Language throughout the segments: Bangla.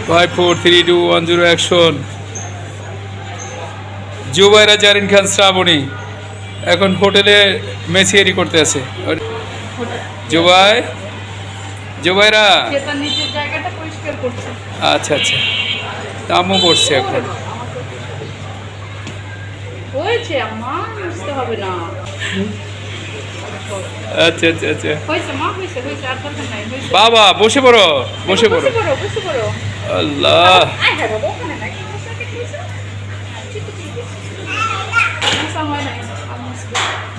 5 4 3 2 1 0 অ্যাকশন। জুবাইরা জারিন খান শ্রাবণী এখন হোটেলে মেসিয়ারি করতে আছে। জুবাই, জুবাইরা আচ্ছা আচ্ছা, আম্মু করছে এখন। আচ্ছা আচ্ছা আচ্ছা, বাবা বসে পড়ো, বসে পড়ো। আল্লাহ,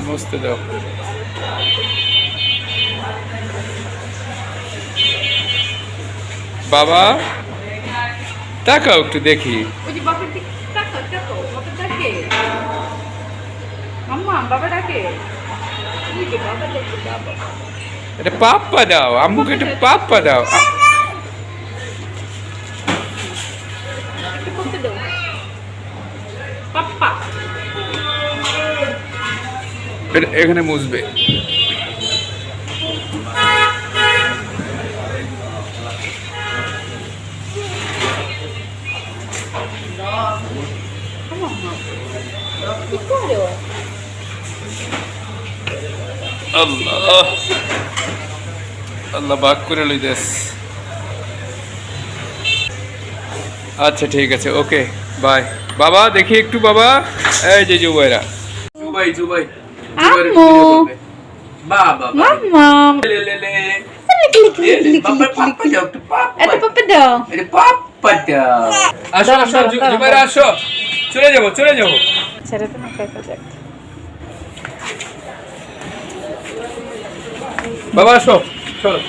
মুছতে দাও। বাবা তাকাও একটু দেখি। এটা পাপ্পা দাও, আম্মুকে একটু পাপ্পা দাও। এখানে মুছবে। আল্লাহ আল্লাহ বাক করে লইতেস। আচ্ছা ঠিক আছে, ওকে বাই। বাবা দেখি একটু, বাবা এই যে জুবাইরা, জুবাই জুবাই আম্মু, বাবা মাম্মা, লে লে লে পাপা দাও, পাপা দাও। পাপ্পা দাও। আসো আসো জুবাইরা আসো, চলে যাবো চলে যাবো। ছেড়ে তো না, কাকা যাক। বাবা আসো, চলো।